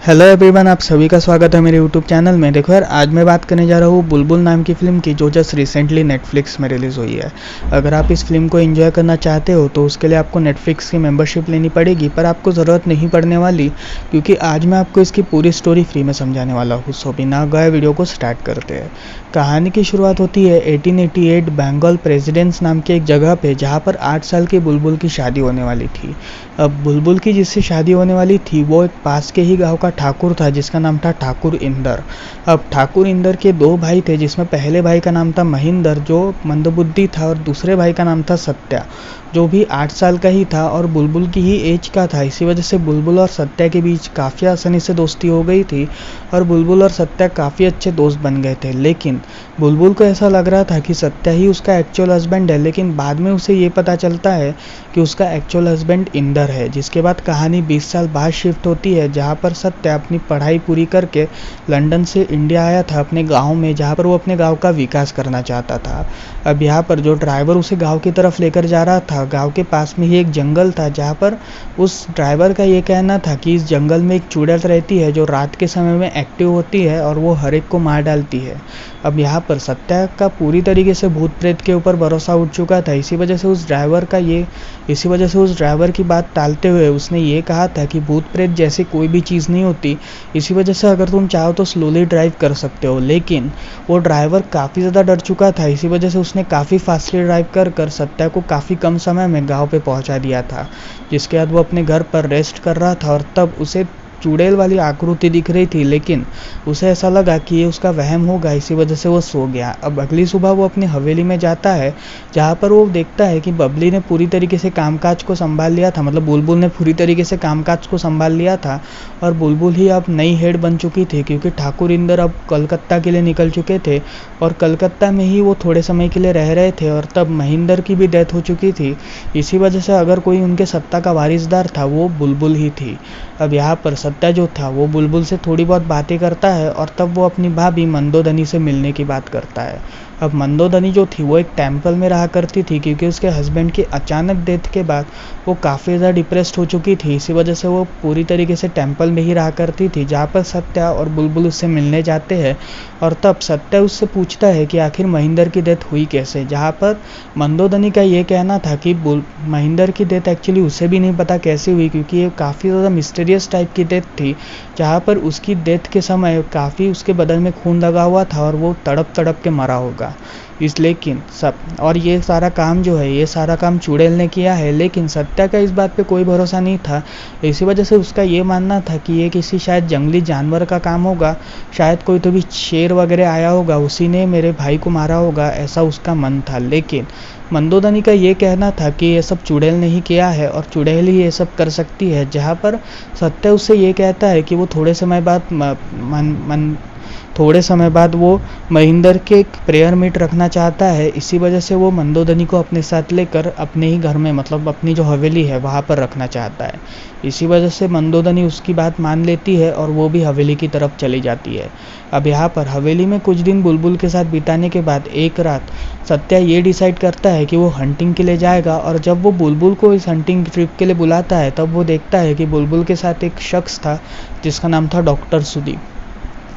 Hello everyone, आप सभी का स्वागत है मेरे यूट्यूब चैनल में। देखो यार, आज मैं बात करने जा रहा हूँ बुलबुल नाम की फ़िल्म की, जो जस्ट रिसेंटली नेटफ्लिक्स में रिलीज़ हुई है। अगर आप इस फिल्म को एंजॉय करना चाहते हो तो उसके लिए आपको नेटफ्लिक्स की मेंबरशिप लेनी पड़ेगी, पर आपको ज़रूरत नहीं पड़ने वाली, क्योंकि आज मैं आपको इसकी पूरी स्टोरी फ्री में समझाने वाला हूँ। सो बिना गए वीडियो को स्टार्ट करते हैं। कहानी की शुरुआत होती है 1888 बंगाल प्रेसिडेंस नाम की एक जगह पे, जहाँ पर 8 साल की बुलबुल की शादी होने वाली थी। अब बुलबुल की जिससे शादी होने वाली थी वो एक पास के ही गांव का ठाकुर था, जिसका नाम था ठाकुर इंदर। अब ठाकुर इंदर के दो भाई थे, जिसमें पहले भाई का नाम था महेंद्र, जो मंदबुद्धि था, और दूसरे भाई का नाम था सत्या, जो भी 8 साल का ही था और बुलबुल की ही एज का था। इसी वजह से बुलबुल और सत्या के बीच काफ़ी आसानी से दोस्ती हो गई थी और बुलबुल और सत्या काफ़ी अच्छे दोस्त बन गए थे। लेकिन बुलबुल को ऐसा लग रहा था कि सत्या ही उसका एक्चुअल हस्बैंड है, लेकिन बाद में उसे ये पता चलता है कि उसका एक्चुअल हस्बैंड इंदर है। जिसके बाद कहानी 20 साल बाद शिफ्ट होती है, जहाँ पर सत्या अपनी पढ़ाई पूरी करके लंदन से इंडिया आया था अपने गांव में, जहाँ पर वो अपने गांव का विकास करना चाहता था। अब यहाँ पर जो ड्राइवर उसे गांव की तरफ लेकर जा रहा था, गांव के पास में ही एक जंगल था, जहाँ पर उस ड्राइवर का ये कहना था कि इस जंगल में एक चुड़ैल रहती है जो रात के समय में एक्टिव होती है और वो हर एक को मार डालती है। अब यहाँ पर सत्या का पूरी तरीके से भूत प्रेत के ऊपर भरोसा उठ चुका था। इसी वजह से उस ड्राइवर की बात टालते हुए उसने ये कहा था कि भूत प्रेत जैसी कोई भी चीज़ नहीं होती, इसी वजह से अगर तुम चाहो तो स्लोली ड्राइव कर सकते हो। लेकिन वो ड्राइवर काफ़ी ज़्यादा डर चुका था, इसी वजह से उसने काफ़ी फास्टली ड्राइव कर सत्या को काफ़ी कम समय में गांव पे पहुंचा दिया था। जिसके बाद वो अपने घर पर रेस्ट कर रहा था और तब उसे चुड़ैल वाली आकृति दिख रही थी, लेकिन उसे ऐसा लगा कि ये उसका वहम होगा, इसी वजह से वो सो गया। अब अगली सुबह वो अपनी हवेली में जाता है, जहाँ पर वो देखता है कि बबली ने पूरी तरीके से कामकाज को संभाल लिया था, मतलब बुलबुल ने पूरी तरीके से कामकाज को संभाल लिया था और बुलबुल ही अब नई हेड बन चुकी थी, क्योंकि ठाकुर इंदर अब कलकत्ता के लिए निकल चुके थे और कलकत्ता में ही वो थोड़े समय के लिए रह रहे थे। और तब महेंद्र की भी डेथ हो चुकी थी, इसी वजह से अगर कोई उनके सत्ता का वारिसदार था वो बुलबुल ही थी। अब यहाँ पर सत्या जो था वो बुलबुल से थोड़ी बहुत बातें करता है और तब वो अपनी भाभी मंदोदनी से मिलने की बात करता है। अब मंदोदनी जो थी वो एक टेम्पल में रहा करती थी, क्योंकि उसके हस्बैंड की अचानक डेथ के बाद वो काफ़ी ज़्यादा डिप्रेस्ड हो चुकी थी। इसी वजह से वो पूरी तरीके से टेम्पल में ही रहा करती थी, जहाँ पर सत्या और बुलबुल उससे मिलने जाते हैं। और तब सत्या उससे पूछता है कि आखिर महेंद्र की डेथ हुई कैसे, जहाँ पर मंदोदनी का ये कहना था कि महेंद्र की डेथ एक्चुअली उसे भी नहीं पता कैसे हुई, क्योंकि ये काफ़ी ज़्यादा मिस्टीरियस टाइप की डेथ थी, जहाँ पर उसकी डेथ के समय काफ़ी उसके बदन में खून लगा हुआ था और वो तड़प तड़प के मरा होगा। इस लेकिन सब और ये सारा काम जो है, ये सारा काम चुड़ैल ने किया है, लेकिन सत्या का इस बात पे कोई भरोसा नहीं था। इसी वजह से उसका ये मानना था कि ये किसी शायद जंगली जानवर का काम होगा, शायद कोई तो भी शेर वगैरह आया होगा, उसी ने मेरे भाई को मारा होगा, ऐसा उसका मन था। लेकिन मंदोदनी का ये कहना था कि ये सब चुड़ैल ने ही किया है और चुड़ैल ही ये सब कर सकती है। जहाँ पर सत्या उससे ये कहता है कि वो थोड़े समय बाद वो महेंद्र के एक प्रेयर मीट रखना चाहता है। इसी वजह से वो मंदोदनी को अपने साथ लेकर अपने ही घर में, मतलब अपनी जो हवेली है वहाँ पर रखना चाहता है। इसी वजह से मंदोदनी उसकी बात मान लेती है और वो भी हवेली की तरफ चली जाती है। अब यहाँ पर हवेली में कुछ दिन बुलबुल के साथ बिताने के बाद एक रात सत्या ये डिसाइड करता है कि वो हंटिंग के लिए जाएगा। और जब वो बुलबुल को इस हंटिंग ट्रिप के लिए बुलाता है, तब वो देखता है कि बुलबुल के साथ एक शख्स था जिसका नाम था डॉक्टर सुदीप।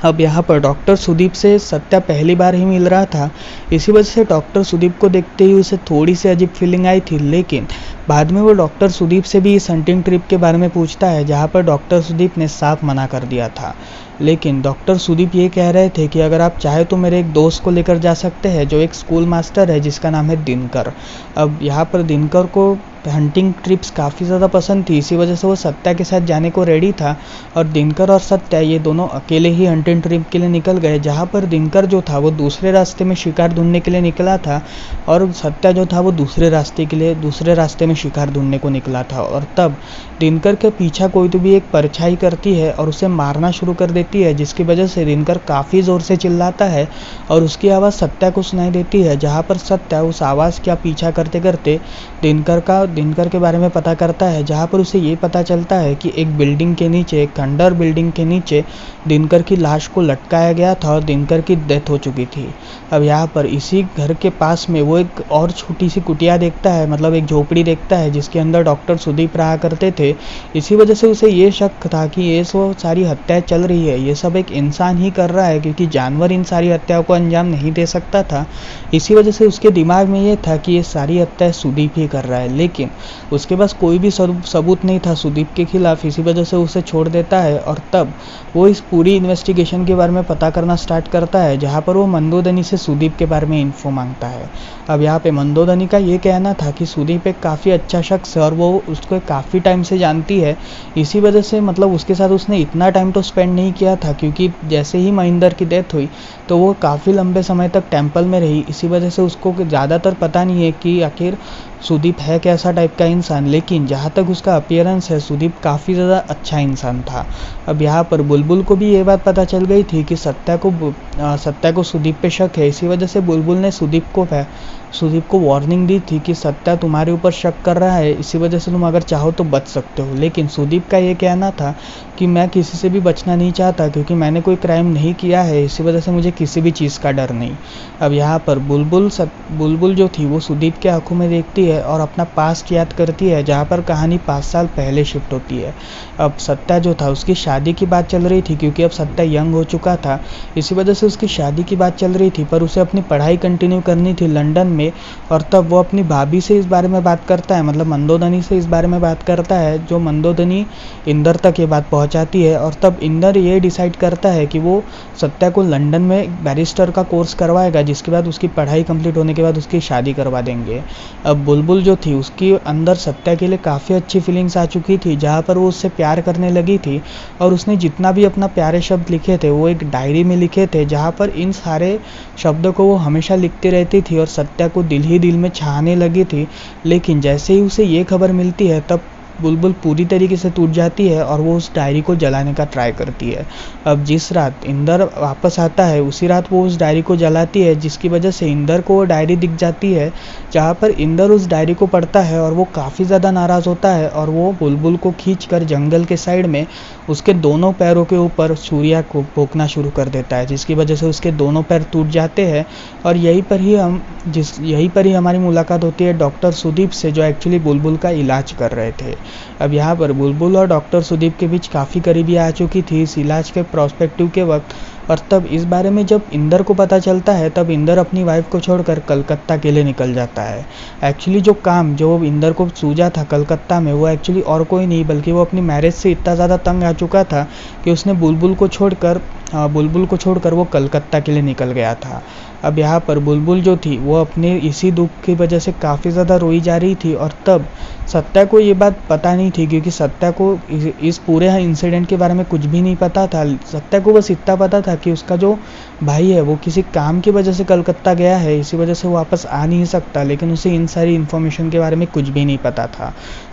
अब यहाँ पर डॉक्टर सुदीप से सत्या पहली बार ही मिल रहा था, इसी वजह से डॉक्टर सुदीप को देखते ही उसे थोड़ी सी अजीब फीलिंग आई थी। लेकिन बाद में वो डॉक्टर सुदीप से भी इस हंटिंग ट्रिप के बारे में पूछता है, जहाँ पर डॉक्टर सुदीप ने साफ मना कर दिया था। लेकिन डॉक्टर सुदीप ये कह रहे थे कि अगर आप चाहे तो मेरे एक दोस्त को लेकर जा सकते हैं, जो एक स्कूल मास्टर है जिसका नाम है दिनकर। अब यहाँ पर दिनकर को हंटिंग ट्रिप्स काफ़ी ज़्यादा पसंद थी, इसी वजह से वो सत्या के साथ जाने को रेडी था। और दिनकर और सत्या ये दोनों अकेले ही हंटिंग ट्रिप के लिए निकल गए, जहाँ पर दिनकर जो था वो दूसरे रास्ते में शिकार ढूंढने के लिए निकला था और सत्या जो था वो दूसरे रास्ते में शिकार ढूंढने को निकला था। और तब दिनकर के पीछा कोई तो भी एक परछाई करती है और उसे मारना शुरू कर देती है, जिसकी वजह से दिनकर काफ़ी ज़ोर से चिल्लाता है और उसकी आवाज़ सत्या को सुनाई देती है। जहाँ पर सत्या उस आवाज़ का पीछा करते करते दिनकर के बारे में पता करता है, जहाँ पर उसे ये पता चलता है कि एक बिल्डिंग के नीचे, एक खंडर बिल्डिंग के नीचे दिनकर की लाश को लटकाया गया था और दिनकर की डेथ हो चुकी थी। अब यहाँ पर इसी घर के पास में वो एक और छोटी सी कुटिया देखता है, मतलब एक झोपड़ी देखता देखता है जिसके अंदर डॉक्टर सुदीप रहा करते थे। इसी वजह से उसे ये शक था कि ये सो सारी हत्याएं चल रही है, ये सब एक इंसान ही कर रहा है, क्योंकि जानवर इन सारी हत्याओं को अंजाम नहीं दे सकता था। इसी वजह से उसके दिमाग में ये था कि ये सारी हत्याएं सुदीप ही कर रहा है, लेकिन उसके पास कोई भी सबूत नहीं था सुदीप के खिलाफ। इसी वजह से उसे छोड़ देता है और तब वो इस पूरी इन्वेस्टिगेशन के बारे में पता करना स्टार्ट करता है, जहाँ पर वो मंदोदनी से सुदीप के बारे में इन्फो मांगता है। अब यहाँ पे मंदोदनी का ये कहना था कि सुदीप एक काफ़ी अच्छा शख्स है और वो उसको काफ़ी टाइम से जानती है। इसी वजह से मतलब उसके साथ उसने इतना टाइम तो स्पेंड नहीं किया था, क्योंकि जैसे ही महिंदर की डेथ हुई तो वो काफ़ी लंबे समय तक टेम्पल में रही। इसी वजह से उसको ज़्यादातर पता नहीं है कि आखिर सुदीप है कैसा टाइप का इंसान, लेकिन जहाँ तक उसका अपीयरेंस है सुदीप काफ़ी ज़्यादा अच्छा इंसान था। अब यहाँ पर बुलबुल को भी ये बात पता चल गई थी कि सत्या को सुदीप पे शक है। इसी वजह से बुलबुल ने सुदीप को वार्निंग दी थी कि सत्या तुम्हारे ऊपर शक कर रहा है, इसी वजह से तुम अगर चाहो तो बच सकते हो। लेकिन सुदीप का ये कहना था कि मैं किसी से भी बचना नहीं चाहता, क्योंकि मैंने कोई क्राइम नहीं किया है, इसी वजह से मुझे किसी भी चीज़ का डर नहीं। अब यहाँ पर बुलबुल जो थी वो सुदीप के आंखों में देखती है और अपना पास्ट याद करती है, जहाँ पर कहानी 5 साल पहले शिफ्ट होती है। अब सत्या जो था उसकी शादी की बात चल रही थी, क्योंकि अब सत्या यंग हो चुका था, इसी वजह से उसकी शादी की बात चल रही थी। पर उसे अपनी पढ़ाई कंटिन्यू करनी थी लंदन में, और तब वो अपनी भाभी से इस बारे में बात करता है, मतलब मंदोदनी से इस बारे में बात करता है, जो मंदोदनी इंदर तक ये बात पहुंचाती है। और तब इंदर ये डिसाइड करता है कि वो सत्या को लंदन में बैरिस्टर का कोर्स करवाएगा, जिसके बाद उसकी पढ़ाई कंप्लीट होने के बाद उसकी शादी करवा देंगे। अब बुलबुल जो थी उसकी अंदर सत्या के लिए काफ़ी अच्छी फीलिंग्स आ चुकी थी, जहाँ पर वो उससे प्यार करने लगी थी, और उसने जितना भी अपना प्यारे शब्द लिखे थे वो एक डायरी में लिखे थे, जहाँ पर इन सारे शब्दों को वो हमेशा लिखती रहती थी और सत्या को दिल ही दिल में चाहने लगी थी। लेकिन जैसे ही उसे ये खबर मिलती है तब बुलबुल पूरी तरीके से टूट जाती है और वो उस डायरी को जलाने का ट्राई करती है। अब जिस रात इंदर वापस आता है उसी रात वो उस डायरी को जलाती है, जिसकी वजह से इंदर को वो डायरी दिख जाती है, जहाँ पर इंदर उस डायरी को पढ़ता है और वो काफ़ी ज़्यादा नाराज़ होता है और वो बुलबुल को खींचकर जंगल के साइड में उसके दोनों पैरों के ऊपर सूर्या को भोंकना शुरू कर देता है, जिसकी वजह से उसके दोनों पैर टूट जाते हैं। और यहीं पर ही हमारी मुलाकात होती है डॉक्टर सुदीप से, जो एक्चुअली बुलबुल का इलाज कर रहे थे। अब यहाँ पर बुलबुल और डॉक्टर सुदीप के बीच काफ़ी करीबी आ चुकी थी इस इलाज के प्रोस्पेक्टिव के वक्त। और तब इस बारे में जब इंदर को पता चलता है तब इंदर अपनी वाइफ को छोड़कर कलकत्ता के लिए निकल जाता है। एक्चुअली जो काम जो इंदर को सूझा था कलकत्ता में, वो एक्चुअली और कोई नहीं बल्कि वो अपनी मैरिज से इतना ज़्यादा तंग आ चुका था कि उसने बुलबुल को छोड़कर वो कलकत्ता के लिए निकल गया था। अब यहाँ पर बुलबुल जो थी वो अपने इसी दुख की वजह से काफ़ी ज़्यादा रोई जा रही थी, और तब सत्या को ये बात पता नहीं थी, क्योंकि सत्या को इस पूरे इंसिडेंट के बारे में कुछ भी नहीं पता था। सत्या को बस इतना पता था कि उसका जो भाई है वो किसी काम की वजह से कलकत्ता गया है, इसी वजह से वो वापस आ नहीं सकता, लेकिन उसे इन सारी इन्फॉर्मेशन के बारे में कुछ भी नहीं पता था।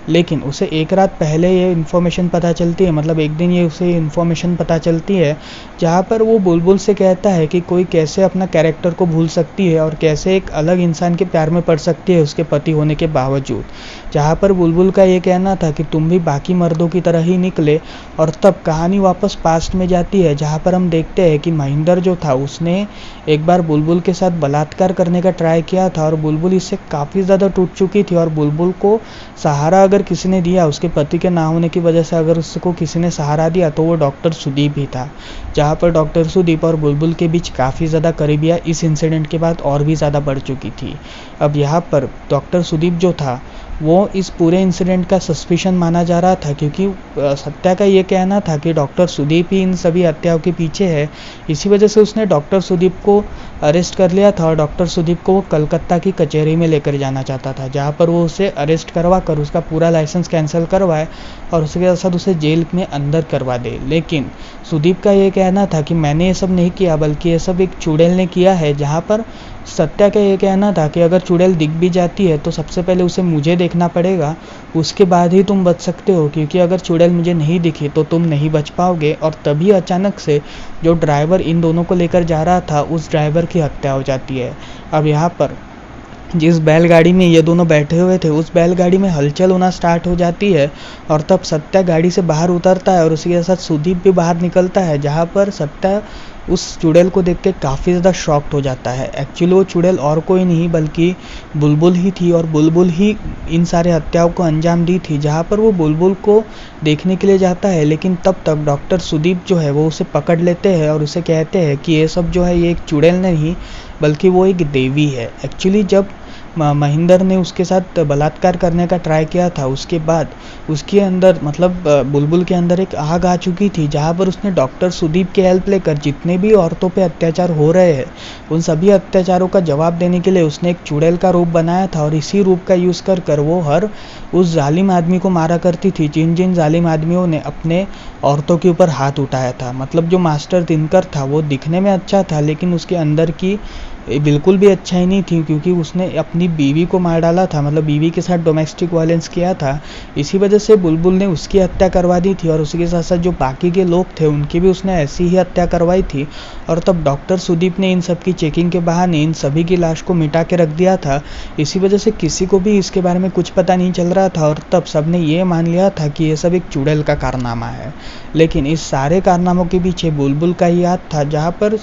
लेकिन उसे एक रात पहले ये इन्फॉर्मेशन पता चलती है, मतलब एक दिन ये उसे इन्फॉर्मेशन पता चलती है, जहाँ पर वो बुलबुल से कहता है कि कोई कैसे अपना कैरेक्टर को भूल सकती है और कैसे एक अलग इंसान के प्यार में पड़ सकती है उसके पति होने के बावजूद। जहाँ पर बुलबुल का ये कहना था कि तुम भी बाकी मर्दों की तरह ही निकले। और तब कहानी वापस पास्ट में जाती है, जहाँ पर हम देखते हैं कि महिंदर जो था उसने एक बार बुलबुल के साथ बलात्कार करने का ट्राई किया था, और बुलबुल इससे काफ़ी ज़्यादा टूट चुकी थी। और बुलबुल को सहारा अगर किसी ने दिया, उसके पति के ना होने की वजह से अगर उसको किसी ने सहारा दिया तो वो डॉक्टर सुदीप ही था, जहाँ पर डॉक्टर सुदीप और बुलबुल के बीच काफ़ी ज़्यादा करीबियाँ इस इंसिडेंट के बाद और भी ज़्यादा बढ़ चुकी थी। अब यहाँ पर डॉक्टर सुदीप जो था वो इस पूरे इंसिडेंट का सस्पिशन माना जा रहा था, क्योंकि सत्या का ये कहना था कि डॉक्टर सुदीप ही इन सभी हत्याओं के पीछे है। इसी वजह से उसने डॉक्टर सुदीप को अरेस्ट कर लिया था और डॉक्टर सुदीप को वो कलकत्ता की कचहरी में लेकर जाना चाहता था, जहाँ पर वो उसे अरेस्ट करवा कर उसका पूरा लाइसेंस कैंसिल करवाए और उसके साथ उसे जेल में अंदर करवा दे। लेकिन सुदीप का ये कहना था कि मैंने ये सब नहीं किया, बल्कि ये सब एक चुड़ैल ने किया है। जहाँ पर सत्या का ये कहना था कि अगर चुड़ैल दिख भी जाती है तो सबसे पहले उसे मुझे देखना पड़ेगा, उसके बाद ही तुम बच सकते हो, क्योंकि अगर चुड़ैल मुझे नहीं दिखी तो तुम नहीं बच पाओगे। और तभी अचानक से जो ड्राइवर इन दोनों को लेकर जा रहा था उस ड्राइवर की हत्या हो जाती है। अब यहाँ पर जिस बैलगाड़ी में ये दोनों बैठे हुए थे उस बैलगाड़ी में हलचल होना स्टार्ट हो जाती है और तब सत्या गाड़ी से बाहर उतरता है और उसी के साथ सुदीप भी बाहर निकलता है, जहाँ पर सत्या उस चुड़ैल को देख के काफ़ी ज़्यादा शॉक्ड हो जाता है। एक्चुअली वो चुड़ैल और कोई नहीं बल्कि बुलबुल ही थी और बुलबुल ही इन सारे हत्याओं को अंजाम दी थी। जहाँ पर वो बुलबुल को देखने के लिए जाता है, लेकिन तब तक डॉक्टर सुदीप जो है वो उसे पकड़ लेते हैं और उसे कहते हैं कि ये सब जो है ये एक चुड़ैल नहीं बल्कि वो एक देवी है। एक्चुअली जब महेंद्र ने उसके साथ बलात्कार करने का ट्राई किया था, उसके बाद उसके अंदर मतलब बुलबुल के अंदर एक आग आ चुकी थी, जहाँ पर उसने डॉक्टर सुदीप की हेल्प लेकर जितने भी औरतों पे अत्याचार हो रहे हैं उन सभी अत्याचारों का जवाब देने के लिए उसने एक चुड़ैल का रूप बनाया था और इसी रूप का यूज़ कर वो हर उस जालिम आदमी को मारा करती थी जिन जिन जालिम आदमियों ने अपने औरतों के ऊपर हाथ उठाया था। मतलब जो मास्टर दिनकर था वो दिखने में अच्छा था लेकिन उसके अंदर की बिल्कुल भी अच्छा ही नहीं थी, क्योंकि उसने अपनी बीवी को मार डाला था, मतलब बीवी के साथ डोमेस्टिक वायलेंस किया था। इसी वजह से बुलबुल ने उसकी हत्या करवा दी थी और उसी के साथ साथ जो बाकी के लोग थे उनकी भी उसने ऐसी ही हत्या करवाई थी। और तब डॉक्टर सुदीप ने इन सब की चेकिंग के बहाने इन सभी की लाश को मिटा के रख दिया था। इसी वजह से किसी को भी इसके बारे में कुछ पता नहीं चल रहा था और तब सबने ये मान लिया था कि ये सब एक चुड़ैल का कारनामा है। लेकिन इस सारे कारनामों के पीछे बुलबुल का ही हाथ था, जहाँ पर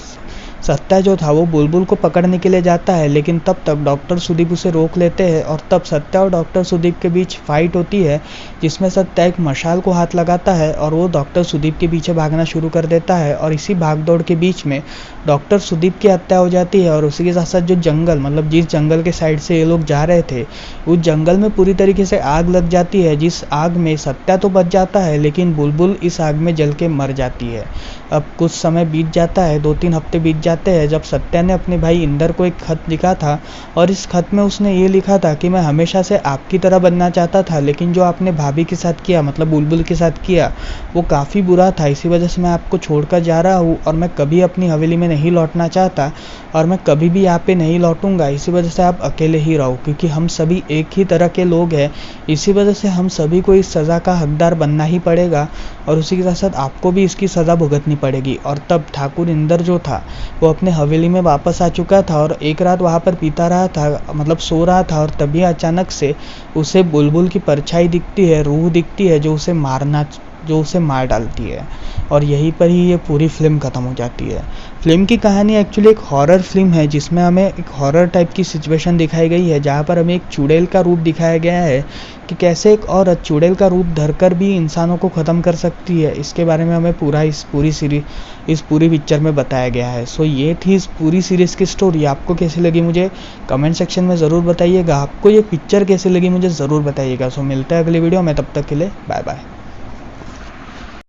सत्या जो था वो बुलबुल को पकड़ने के लिए जाता है, लेकिन तब तक डॉक्टर सुदीप उसे रोक लेते हैं और तब सत्या और डॉक्टर सुदीप के बीच फाइट होती है, जिसमें सत्या एक मशाल को हाथ लगाता है और वो डॉक्टर सुदीप के पीछे भागना शुरू कर देता है। और इसी भागदौड़ के बीच में डॉक्टर सुदीप की हत्या हो जाती है और उसी के साथ साथ जो जंगल, मतलब जिस जंगल के साइड से ये लोग जा रहे थे उस जंगल में पूरी तरीके से आग लग जाती है, जिस आग में सत्या तो बच जाता है लेकिन बुलबुल इस आग में जल के मर जाती है। अब कुछ समय बीत जाता है, 2-3 हफ्ते बीत जाते हैं, जब सत्या ने अपने भाई इंदर को एक खत लिखा था और इस खत में उसने ये लिखा था कि मैं हमेशा से आपकी तरह बनना चाहता था, लेकिन जो आपने भाभी के साथ किया, मतलब बुलबुल के साथ किया, वो काफ़ी बुरा था। इसी वजह से मैं आपको छोड़कर जा रहा हूँ और मैं कभी अपनी हवेली में नहीं लौटना चाहता और मैं कभी भी यहाँ पे नहीं लौटूंगा। इसी वजह से आप अकेले ही रहो, क्योंकि हम सभी एक ही तरह के लोग हैं। इसी वजह से हम सभी को इस सज़ा का हकदार बनना ही पड़ेगा और उसी के साथ साथ आपको भी इसकी सज़ा भुगतनी पड़ेगी। और तब ठाकुर इंदर जो था वो अपने हवेली में वापस आ चुका था और एक रात वहाँ पर पीता रहा था, मतलब सो रहा था, और तभी अचानक से उसे बुलबुल की परछाई दिखती है, रूह दिखती है जो उसे मार डालती है। और यहीं पर ही ये पूरी फिल्म ख़त्म हो जाती है। फिल्म की कहानी एक्चुअली एक हॉरर फिल्म है, जिसमें हमें एक हॉरर टाइप की सिचुएशन दिखाई गई है, जहाँ पर हमें एक चुड़ैल का रूप दिखाया गया है कि कैसे एक औरत चुड़ैल का रूप धरकर भी इंसानों को ख़त्म कर सकती है। इसके बारे में हमें पूरा इस पूरी पिक्चर में बताया गया है। सो ये थी इस पूरी सीरीज़ की स्टोरी। आपको कैसी लगी मुझे कमेंट सेक्शन में ज़रूर बताइएगा। आपको ये पिक्चर कैसी लगी मुझे ज़रूर बताइएगा। सो मिलता है अगली वीडियो में, तब तक के लिए बाय बाय।